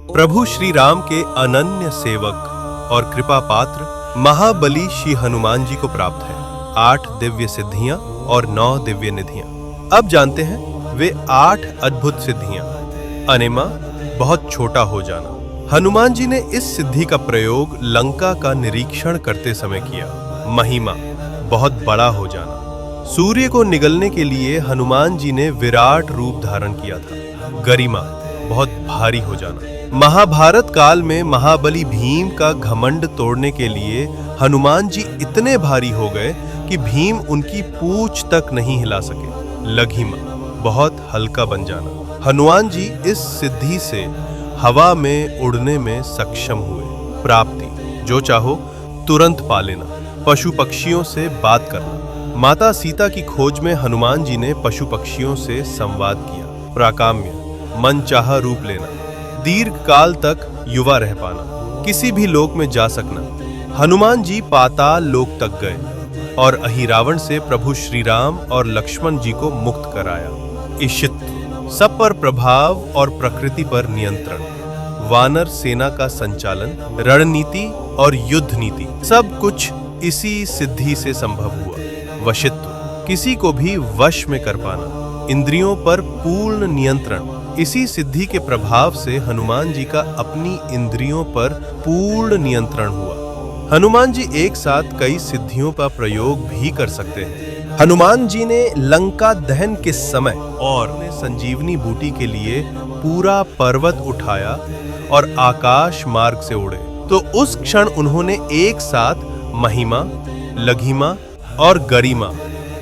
प्रभु श्री राम के अनन्य सेवक और कृपा पात्र महाबली श्री हनुमान जी को प्राप्त है 8 दिव्य सिद्धियां और 9 दिव्य निधियां। अब जानते हैं वे 8 अद्भुत सिद्धियां। अनेमा, बहुत छोटा हो जाना। हनुमान जी ने इस सिद्धि का प्रयोग लंका का निरीक्षण करते समय किया। महिमा, बहुत बड़ा हो जाना। सूर्य को निगलने के लिए हनुमान जी ने विराट रूप धारण किया था। गरिमा, बहुत भारी हो जाना। महाभारत काल में महाबली भीम का घमंड तोड़ने के लिए हनुमान जी इतने भारी हो गए कि भीम उनकी पूंछ तक नहीं हिला सके। लघिमा, बहुत हल्का बन जाना। हनुमान जी इस सिद्धि से हवा में उड़ने में सक्षम हुए। प्राप्ति, जो चाहो तुरंत पा लेना। पशु पक्षियों से बात करना। माता सीता की खोज में हनुमान जी ने पशु पक्षियों से संवाद किया। प्राकाम्य, मन चाहा रूप लेना। दीर्घ काल तक युवा रह पाना। किसी भी लोक में जा सकना। हनुमान जी पाताल लोक तक गए और अहिरावण से प्रभु श्री राम और लक्ष्मण जी को मुक्त कराया। ईशित्व, सब पर प्रभाव और प्रकृति पर नियंत्रण। वानर सेना का संचालन, रणनीति और युद्ध नीति, सब कुछ इसी सिद्धि से संभव हुआ। वशित्व, किसी को भी वश में कर पाना। इंद्रियों पर पूर्ण नियंत्रण, इसी सिद्धि के प्रभाव से हनुमान जी का अपनी इंद्रियों पर पूर्ण नियंत्रण हुआ। हनुमान जी एक साथ कई सिद्धियों का प्रयोग भी कर सकते हैं। हनुमान जी ने लंका दहन के समय और संजीवनी बूटी के लिए पूरा पर्वत उठाया और आकाश मार्ग से उड़े, तो उस क्षण उन्होंने एक साथ महिमा, लघिमा और गरिमा,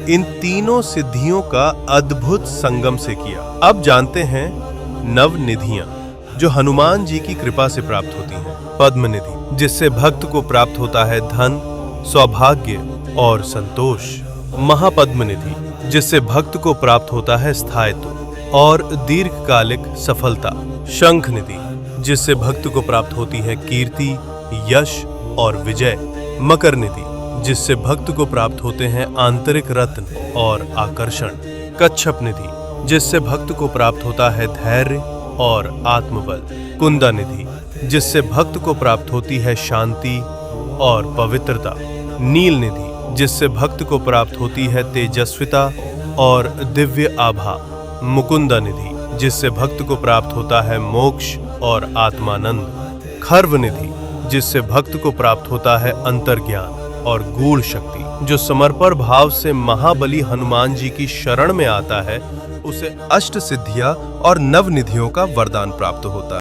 इन तीनों सिद्धियों का अद्भुत संगम से किया। अब जानते हैं नव निधियां, जो हनुमान जी की कृपा से प्राप्त होती हैं। पद्म निधि, जिससे भक्त को प्राप्त होता है धन, सौभाग्य और संतोष। महापद्म निधि, जिससे भक्त को प्राप्त होता है स्थायित्व और दीर्घकालिक सफलता। शंख निधि, जिससे भक्त को प्राप्त होती है कीर्ति, यश और विजय। मकर निधि, जिससे भक्त को प्राप्त होते हैं आंतरिक रत्न और आकर्षण। कच्छप निधि, जिससे भक्त को प्राप्त होता है धैर्य और आत्मबल। कुंदा निधि, जिससे भक्त को प्राप्त होती है शांति और पवित्रता। नील निधि, जिससे भक्त को प्राप्त होती है तेजस्विता और दिव्य आभा। मुकुंदा निधि, जिससे भक्त को प्राप्त होता है मोक्ष और आत्मानंद। खर्व निधि, जिससे भक्त को प्राप्त होता है अंतर्ज्ञान और गूढ़ शक्ति। जो समर्पण भाव से महाबली हनुमान जी की शरण में आता है, उसे अष्ट सिद्धियां और नव निधियों का वरदान प्राप्त होता है।